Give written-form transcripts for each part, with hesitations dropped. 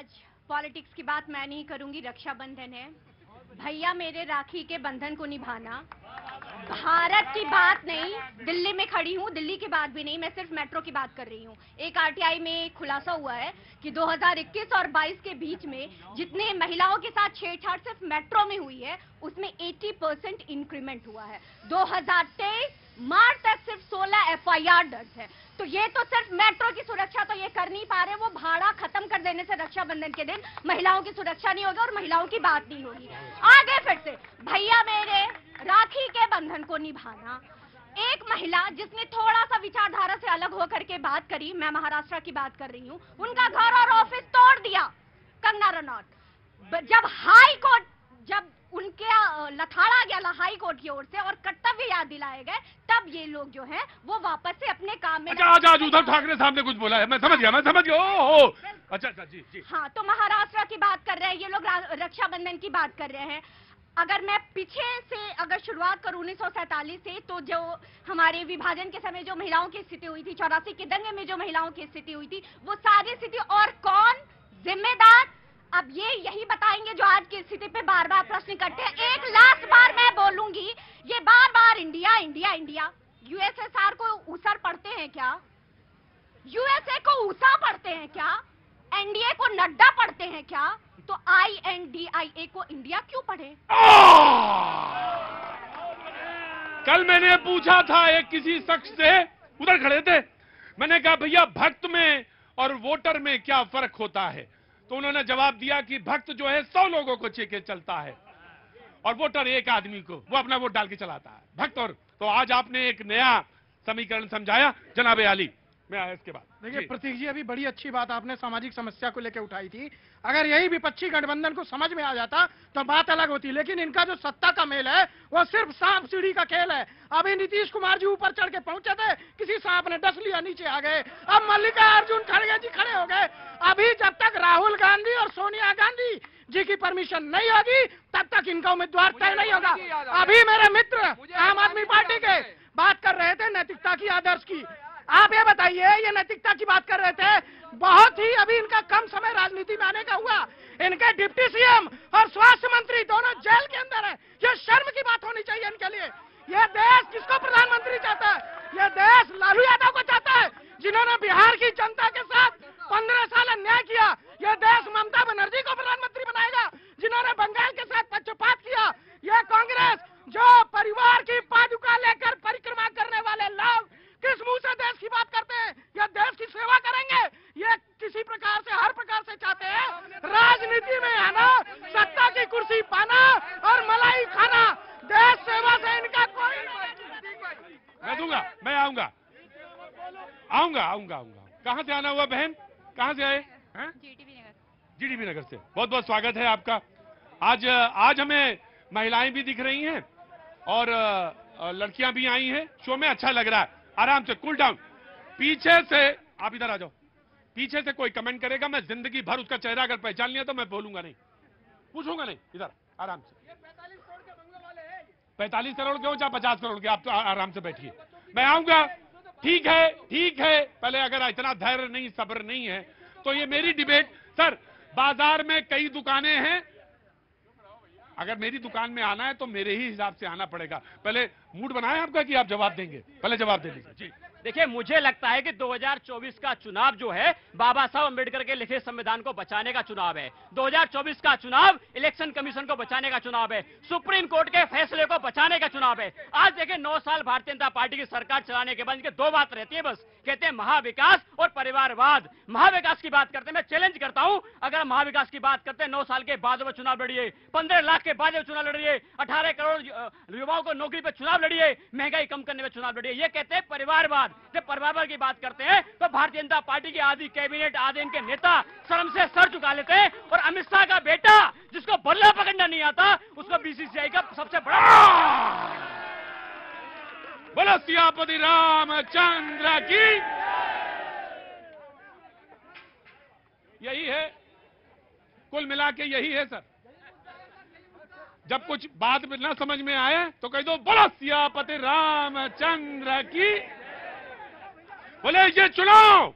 आज पॉलिटिक्स की बात मैं नहीं करूंगी, रक्षाबंधन है। भैया मेरे राखी के बंधन को निभाना। भारत की बात नहीं, दिल्ली में खड़ी हूँ, दिल्ली की बात भी नहीं, मैं सिर्फ मेट्रो की बात कर रही हूँ। एक आरटीआई में खुलासा हुआ है कि 2021 और 22 के बीच में जितने महिलाओं के साथ छेड़छाड़ सिर्फ मेट्रो में हुई है, उसमें 80% इंक्रीमेंट हुआ है। 2023 मार्च तक सिर्फ 16 एफआईआर दर्ज है। तो ये तो सिर्फ मेट्रो की सुरक्षा तो ये कर नहीं पा रहे, वो भाड़ा खत्म कर देने से रक्षाबंधन के दिन महिलाओं की सुरक्षा नहीं होगी और महिलाओं की बात नहीं होगी। आगे फिर से भैया मेरे राखी के बंधन को निभाना। एक महिला जिसने थोड़ा सा विचारधारा से अलग होकर के बात करी, मैं महाराष्ट्र की बात कर रही हूँ, उनका घर और ऑफिस तोड़ दिया कंगना रनौत। जब उनके लथाड़ा गया हाई कोर्ट की ओर से और कर्तव्य याद दिलाए गए, तब ये लोग जो हैं वो वापस से अपने काम में। अच्छा, आज उद्धव ठाकरे साहब ने कुछ बोला है, मैं समझ गया। अच्छा जी। हाँ, तो महाराष्ट्र की बात कर रहे हैं ये लोग, रक्षाबंधन की बात कर रहे हैं। अगर मैं पीछे से अगर शुरुआत करूं 1947 से, तो जो हमारे विभाजन के समय जो महिलाओं की स्थिति हुई थी, 84 के दंगे में जो महिलाओं की स्थिति हुई थी, वो सारी स्थिति और कौन जिम्मेदार, अब ये यही बताएंगे जो आज की स्थिति पे बार बार प्रश्न करते हैं। एक लास्ट बार मैं बोलूंगी, ये बार बार इंडिया इंडिया इंडिया, यूएसएसआर को ऊसर पढ़ते हैं क्या? यूएसए को ऊसा पढ़ते हैं क्या? एनडीए को नड्डा पढ़ते हैं क्या? तो INDIA को इंडिया क्यों पढ़े? कल मैंने पूछा था एक किसी शख्स से, उधर खड़े थे, मैंने कहा भैया भक्त में और वोटर में क्या फर्क होता है? तो उन्होंने जवाब दिया कि भक्त जो है 100 लोगों को चेके चलता है और वोटर एक आदमी को, वो अपना वोट डाल के चलाता है। भक्त और तो आज आपने एक नया समीकरण समझाया जनाबे आली। मैं आया इसके बाद। देखिए प्रतीक जी, अभी बड़ी अच्छी बात आपने सामाजिक समस्या को लेकर उठाई थी। अगर यही विपक्षी गठबंधन को समझ में आ जाता तो बात अलग होती, लेकिन इनका जो सत्ता का मेल है वो सिर्फ सांप सीढ़ी का खेल है। अभी नीतीश कुमार जी ऊपर चढ़ के पहुंचे थे, किसी सांप ने डस लिया, नीचे आ गए। अब मल्लिकार्जुन खड़गे जी खड़े हो गए। अभी जब तक राहुल गांधी और सोनिया गांधी जी की परमिशन नहीं होगी तब तक इनका उम्मीदवार तय नहीं होगा। अभी मेरे मित्र आम आदमी पार्टी के बात कर रहे थे नैतिकता की, आदर्श की। आप ये बताइए, ये नैतिकता की बात कर रहे थे, बहुत ही अभी इनका कम समय राजनीति में आने का हुआ। इनके डिप्टी सीएम और स्वास्थ्य मंत्री दोनों जेल के अंदर है। ये शर्म की बात होनी चाहिए इनके लिए। ये देश किसको प्रधानमंत्री चाहता है? ये देश लालू यादव को चाहता है, जिन्होंने बिहार की जनता के साथ 15 साल अन्याय किया। ये देश ममता बनर्जी को प्रधानमंत्री बनाएगा, जिन्होंने बंगाल के साथ पक्षपात किया। ये कांग्रेस जो परिवार की पादुका लेकर परिक्रमा करने वाले लोग किस मुंह से देश की बात करते हैं? या देश की सेवा करेंगे? ये किसी प्रकार से, हर प्रकार से चाहते हैं राजनीति में आना, सत्ता की कुर्सी पाना और मलाई खाना। देश सेवा से इनका कोई, मैं दूंगा, मैं आऊंगा। कहां से आना हुआ बहन? कहां से आए? जीडीपी नगर से। बहुत बहुत स्वागत है आपका। आज हमें महिलाएं भी दिख रही हैं और लड़कियां भी आई हैं। शो में अच्छा लग रहा है। आराम से, कूल डाउन। पीछे से आप इधर आ जाओ। पीछे से कोई कमेंट करेगा, मैं जिंदगी भर उसका चेहरा अगर पहचान लिया तो मैं बोलूंगा नहीं, पूछूंगा नहीं। इधर आराम से। 45 करोड़ के हो चाहे 50 करोड़ के, आप तो आराम से बैठिए, मैं आऊंगा। ठीक है। पहले अगर इतना धैर्य नहीं, सब्र नहीं है तो ये मेरी डिबेट। सर, बाजार में कई दुकानें हैं, अगर मेरी दुकान में आना है तो मेरे ही हिसाब से आना पड़ेगा। पहले मूड बनाए आपका कि आप जवाब देंगे, पहले जवाब दे दीजिए जी। देखिए, मुझे लगता है कि 2024 का चुनाव जो है बाबा साहब अम्बेडकर के लिखे संविधान को बचाने का चुनाव है। 2024 का चुनाव इलेक्शन कमीशन को बचाने का चुनाव है, सुप्रीम कोर्ट के फैसले को बचाने का चुनाव है। आज देखिए 9 साल भारतीय जनता पार्टी की सरकार चलाने के बाद इनके 2 बात रहती है बस, कहते हैं महाविकास और परिवारवाद। महाविकास की बात करते हैं, मैं चैलेंज करता हूं, अगर महाविकास की बात करते हैं 9 साल के बाद वो चुनाव लड़िए, 15 लाख के बाद चुनाव लड़िए, 18 करोड़ युवाओं को नौकरी पर चुनाव लड़िए, महंगाई कम करने में चुनाव लड़िए। ये कहते हैं परिवारवाद। जब परिवारवाद की बात करते हैं तो भारतीय जनता पार्टी की आधी कैबिनेट, आधे इनके नेता शर्म से सर झुका लेते हैं। और अमित शाह का बेटा जिसको बल्ला पकड़ना नहीं आता, उसको बीसीसीआई का सबसे बड़ा बोलो सियापति रामचंद्र की। यही है, कुल मिला के यही है सर। जब कुछ बात न समझ में आए तो कह दो बोलो सियापति रामचंद्र की। बोले ये चुनाव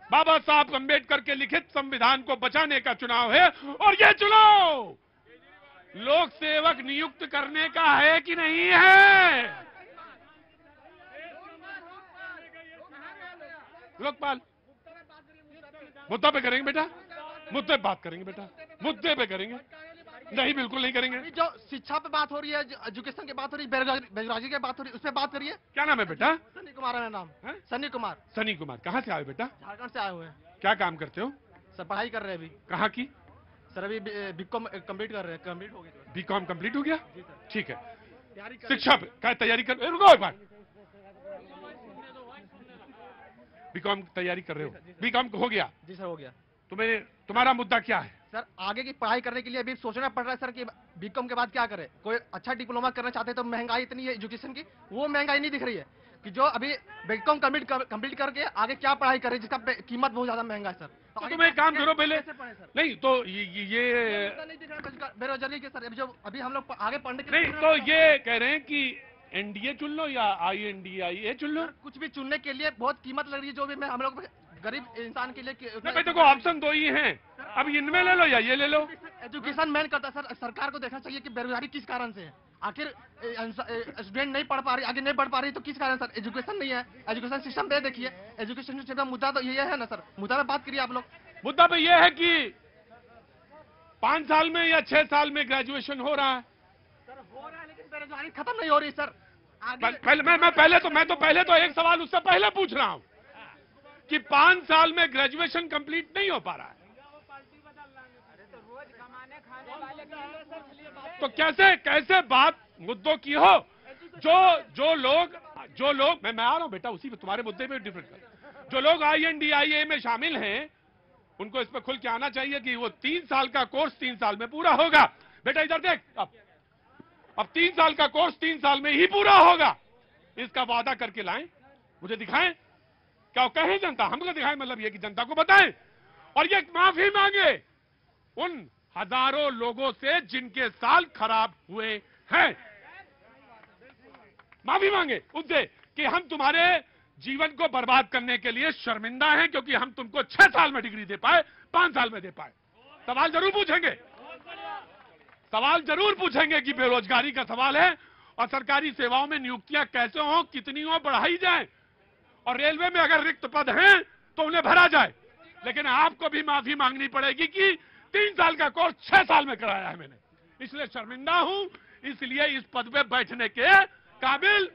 बाबा साहब अंबेडकर के लिखित संविधान को बचाने का चुनाव है और ये चुनाव लोक सेवक नियुक्त करने का है कि नहीं है? लोकपाल मुद्दा पे करेंगे बेटा, मुद्दे पे बात करेंगे बेटा, मुद्दे पे करेंगे। नहीं, बिल्कुल नहीं करेंगे। जो शिक्षा पे बात हो रही है, एजुकेशन की बात हो रही है, बेरोजगारी की बात हो रही है, उस पर बात करिए। क्या नाम है बेटा? सनी कुमार है नाम। सनी कुमार। सनी कुमार। कहाँ से आए बेटा? झारखंड से आए हुए हैं। क्या काम करते हो? सर पढ़ाई कर रहे हैं अभी। कहाँ की? सर अभी बीकॉम कंप्लीट कर रहे हैं। कंप्लीट हो गया। बीकॉम कंप्लीट हो गया? ठीक है। शिक्षा पे क्या तैयारी कर? रुको एक बार। बीकॉम तैयारी कर रहे हो? बीकॉम हो गया? जी सर हो गया। तुम्हारा मुद्दा क्या है? सर आगे की पढ़ाई करने के लिए अभी सोचना पड़ रहा है सर कि बीकॉम के बाद क्या करें। कोई अच्छा डिप्लोमा करना चाहते हैं तो महंगाई इतनी है एजुकेशन की, वो महंगाई नहीं दिख रही है कि जो अभी बीकॉम कंप्लीट करके आगे क्या पढ़ाई करें जिसका कीमत बहुत ज्यादा महंगा है सर। तो तुम एक काम करो पहले। नहीं तो ये नहीं दिख रहा है बेरोजगारी के सर। जो अभी हम लोग आगे पढ़ने के नहीं तो ये कह रहे हैं कि एनडीए चुन लो या INDIA चुन लो। कुछ भी चुनने के लिए बहुत कीमत लग रही है, जो भी हम लोग गरीब इंसान के लिए। भाई देखो ऑप्शन दो ही हैं, अब इनमें ले लो या ये ले लो। एजुकेशन मैन करता सर। सरकार को देखना चाहिए कि बेरोजगारी किस कारण से है। आखिर स्टूडेंट नहीं पढ़ पा रही, आगे नहीं बढ़ पा रही तो किस कारण सर? एजुकेशन नहीं है। एजुकेशन सिस्टम पे देखिए, एजुकेशन सिस्टम का मुद्दा तो ये है ना सर। मुद्दा पे बात करिए आप लोग। मुद्दा पे ये है कि 5 साल में या 6 साल में ग्रेजुएशन हो रहा है। सर हो रहा है लेकिन बेरोजगारी खत्म नहीं हो रही सर। मैं पहले तो एक सवाल उससे पहले पूछ रहा हूं कि 5 साल में ग्रेजुएशन कंप्लीट नहीं हो पा रहा है तो कैसे बात मुद्दों की हो। जो लोग मैं आ रहा हूं बेटा, उसी पे तुम्हारे मुद्दे पे डिफरेंट कर। जो लोग INDIA में शामिल हैं उनको इस पे खुल के आना चाहिए कि वो 3 साल का कोर्स 3 साल में पूरा होगा। बेटा इधर देख, अब 3 साल का कोर्स 3 साल में ही पूरा होगा, इसका वादा करके लाएं, मुझे दिखाएं। क्या कहें जनता, हमको दिखाएं, मतलब ये कि जनता को बताएं और ये माफी मांगे उन हजारों लोगों से जिनके साल खराब हुए हैं। माफी मांगे उनसे कि हम तुम्हारे जीवन को बर्बाद करने के लिए शर्मिंदा हैं क्योंकि हम तुमको 6 साल में डिग्री दे पाए, 5 साल में दे पाए। सवाल जरूर पूछेंगे कि बेरोजगारी का सवाल है और सरकारी सेवाओं में नियुक्तियां कैसे हो, कितनी हो, बढ़ाई जाए और रेलवे में अगर रिक्त पद हैं तो उन्हें भरा जाए। लेकिन आपको भी माफी मांगनी पड़ेगी कि 3 साल का कोर्स 6 साल में कराया है मैंने, इसलिए शर्मिंदा हूं, इसलिए इस पद पे बैठने के काबिल,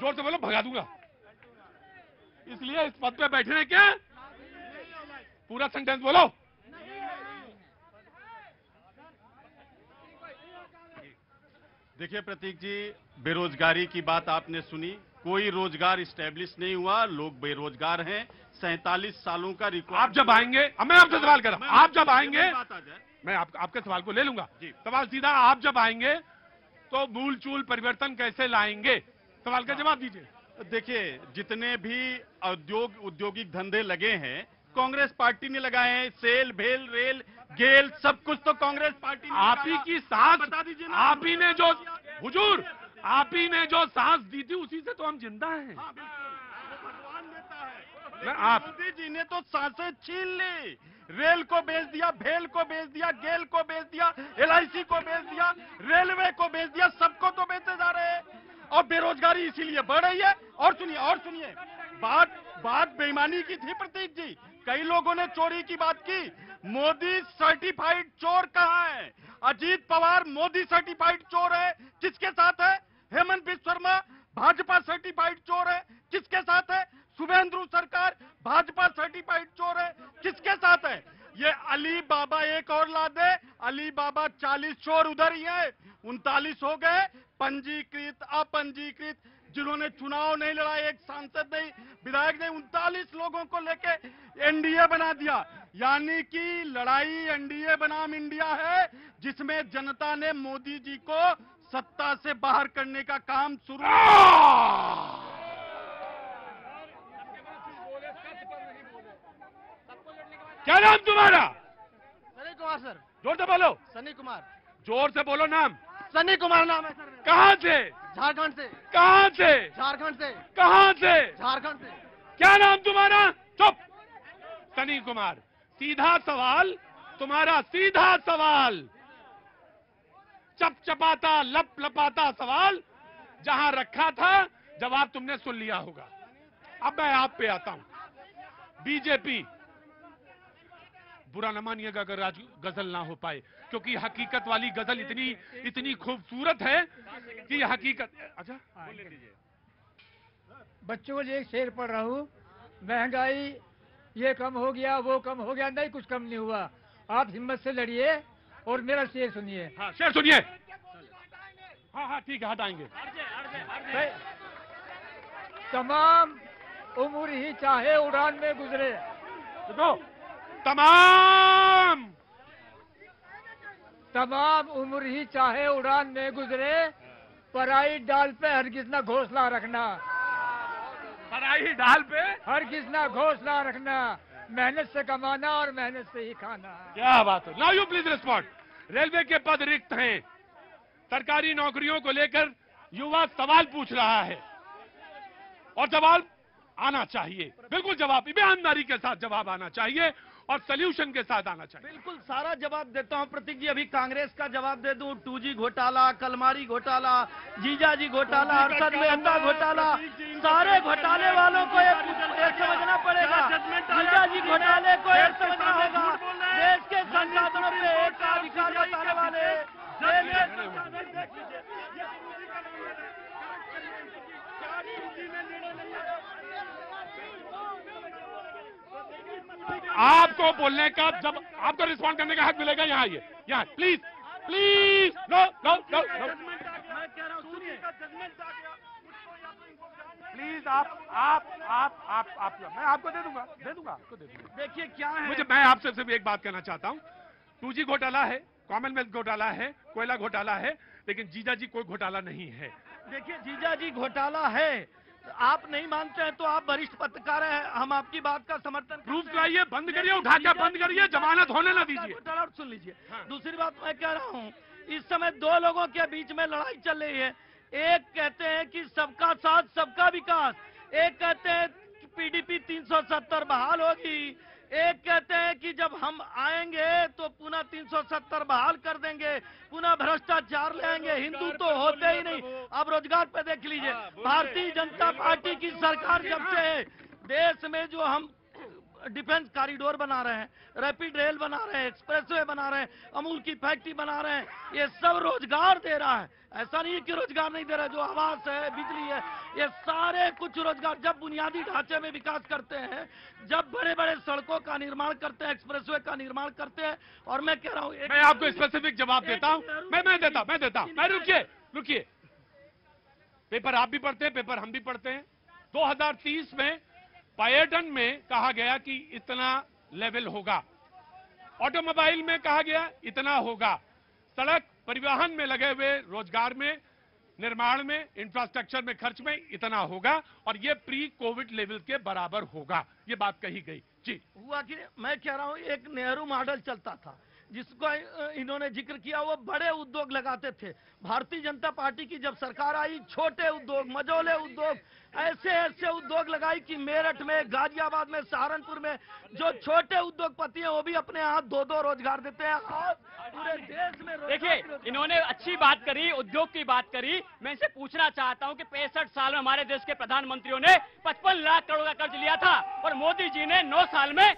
जोर से बोलो भगा दूंगा, इसलिए इस पद पे बैठने के, पूरा सेंटेंस बोलो। देखिए प्रतीक जी, बेरोजगारी की बात आपने सुनी, कोई रोजगार स्टैब्लिश नहीं हुआ, लोग बेरोजगार हैं। 47 सालों का रिकॉर्ड। आप जब आएंगे, मैं आपसे सवाल कर रहा हूं, आप जब आएंगे मैं आपके सवाल को ले लूंगा। सवाल सीधा, आप जब आएंगे तो मूल चूल परिवर्तन कैसे लाएंगे, सवाल का जवाब दीजिए। देखिए जितने भी औद्योगिक धंधे लगे हैं कांग्रेस पार्टी ने लगाए हैं। सेल, भेल, रेल, गेल, सब कुछ तो कांग्रेस पार्टी ने। आप ही की सांस, बता दीजिए ना। आप ही ने जो हुजूर, आप ही ने जो सांस दी थी उसी से तो हम जिंदा हैं। भगवान देता है। आप मोदी जी ने तो सांसें छीन ली, रेल को बेच दिया, भेल को बेच दिया, गेल को बेच दिया, LIC को बेच दिया, रेलवे को बेच दिया, सबको तो बेचे जा रहे हैं और बेरोजगारी इसीलिए बढ़ रही है। और सुनिए बात बेईमानी की थी प्रतीक जी, कई लोगों ने चोरी की बात की। मोदी सर्टिफाइड चोर कहां है? अजीत पवार मोदी सर्टिफाइड चोर है, किसके साथ है? हेमंत बिस्वा शर्मा भाजपा सर्टिफाइड चोर है, किसके साथ है? शुभेंदु सरकार भाजपा सर्टिफाइड चोर है, किसके साथ है? ये अली बाबा एक और ला दे, अली बाबा 40 चोर उधर ही है, 39 हो गए पंजीकृत अपंजीकृत, जिन्होंने चुनाव नहीं लड़ा, एक सांसद नहीं, विधायक नहीं, 39 लोगों को लेके NDA बना दिया। यानी कि लड़ाई NDA बनाम इंडिया है, जिसमें जनता ने मोदी जी को सत्ता से बाहर करने का काम शुरू किया। क्या नाम तुम्हारा? सनी कुमार सर। जोर से बोलो। सनी कुमार। जोर से बोलो नाम। सनी कुमार नाम है सर। कहां से? झारखंड से। कहां से? झारखंड से। कहां से? झारखंड से। क्या नाम तुम्हारा? चुप। सनी कुमार, सीधा सवाल, तुम्हारा सीधा सवाल, चपचपाता लपाता सवाल जहां रखा था, जवाब तुमने सुन लिया होगा। अब मैं आप पे आता हूं। बीजेपी, बुरा न मानिएगा अगर आज गजल ना हो पाए, क्योंकि हकीकत वाली गजल इतनी खूबसूरत है कि हकीकत। अच्छा, बोल लीजिए। बच्चों को एक शेर पढ़ रहा हूँ, महंगाई ये कम हो गया, वो कम हो गया, नहीं कुछ कम नहीं हुआ। आप हिम्मत से लड़िए और मेरा शेर सुनिए। हाँ, शेर सुनिए। हाँ ठीक है, हटाएंगे। तमाम उम्र ही चाहे उड़ान में गुजरे, देखो, तमाम उम्र ही चाहे उड़ान में गुजरे, पराई डाल पे हरगिज ना घोंसला रखना, पराई डाल पे हरगिज ना घोंसला रखना, मेहनत से कमाना और मेहनत से ही खाना। क्या बात है। Now you please respond. Railway के पद रिक्त हैं, सरकारी नौकरियों को लेकर युवा सवाल पूछ रहा है और जवाब आना चाहिए, बिल्कुल जवाब, ईमानदारी के साथ जवाब आना चाहिए और सॉल्यूशन के साथ आना चाहिए। बिल्कुल सारा जवाब देता हूं प्रतीक जी। अभी कांग्रेस का जवाब दे दूं, 2G घोटाला, कलमारी घोटाला, जीजाजी घोटाला, अरशद मेहता घोटाला, सारे घोटाले वालों को एक समझना पड़ेगा। जीजाजी घोटाले को एक समझना होगा। देश के संसाधनों पे एक का अधिकार बताने वाले आपको बोलने का, जब आपको रिस्पॉन्ड करने का हक मिलेगा, यहाँ आइए, यहाँ please please. No no no no, मैं कह रहा हूं, सुनिए। प्लीज आप मैं आपको दे दूंगा आपको दे दूंगा। देखिए क्या है, मैं आपसे सिर्फ एक बात कहना चाहता हूँ। 2G घोटाला है, कॉमनवेल्थ घोटाला है, कोयला घोटाला है, लेकिन जीजाजी कोई घोटाला नहीं है। देखिए जीजाजी घोटाला है, आप नहीं मानते हैं तो आप वरिष्ठ पत्रकार हैं, हम आपकी बात का समर्थन प्रूफ लाइए, बंद करिए, उठा के बंद करिए, जमानत होने ना दीजिए। घोटाला सुन लीजिए। दूसरी बात मैं कह रहा हूँ, इस समय दो लोगों के बीच में लड़ाई चल रही है। एक कहते हैं कि सबका साथ सबका विकास, एक कहते हैं कि PDP 370 बहाल होगी, एक कहते हैं कि जब हम आएंगे तो पुनः 370 बहाल कर देंगे, पुनः भ्रष्टाचार ले आएंगे। हिंदू तो होते ही नहीं। अब रोजगार पे देख लीजिए, भारतीय जनता पार्टी की सरकार जब से है, देश में जो हम डिफेंस कॉरिडोर बना रहे हैं, रैपिड रेल बना रहे हैं, एक्सप्रेसवे बना रहे हैं, अमूल की फैक्ट्री बना रहे हैं, ये सब रोजगार दे रहा है। ऐसा नहीं है कि रोजगार नहीं दे रहा है। जो आवास है, बिजली है, ये सारे कुछ रोजगार। जब बुनियादी ढांचे में विकास करते हैं, जब बड़े बड़े सड़कों का निर्माण करते हैं, एक्सप्रेसवे का निर्माण करते हैं, और मैं कह रहा हूँ, मैं आपको स्पेसिफिक जवाब देता हूँ। मैं देता हूँ। रुकिए। पेपर आप भी पढ़ते हैं, पेपर हम भी पढ़ते हैं। 2030 में पर्यटन में कहा गया कि इतना लेवल होगा, ऑटोमोबाइल में कहा गया इतना होगा, सड़क परिवहन में लगे हुए रोजगार में, निर्माण में, इंफ्रास्ट्रक्चर में खर्च में इतना होगा, और ये प्री कोविड लेवल के बराबर होगा, ये बात कही गई। जी हुआ कि मैं कह रहा हूँ, एक नेहरू मॉडल चलता था जिसको इन्होंने जिक्र किया, वो बड़े उद्योग लगाते थे। भारतीय जनता पार्टी की जब सरकार आई, छोटे उद्योग, मझोले उद्योग, ऐसे उद्योग लगाई कि मेरठ में, गाजियाबाद में, सहारनपुर में जो छोटे उद्योगपति हैं वो भी अपने यहाँ 2-2 रोजगार देते हैं। आज पूरे देश में देखिए, इन्होंने अच्छी बात करी, उद्योग की बात करी। मैं इनसे पूछना चाहता हूं कि 65 साल में हमारे देश के प्रधानमंत्रियों ने 55 लाख करोड़ का कर्ज लिया था, और मोदी जी ने 9 साल में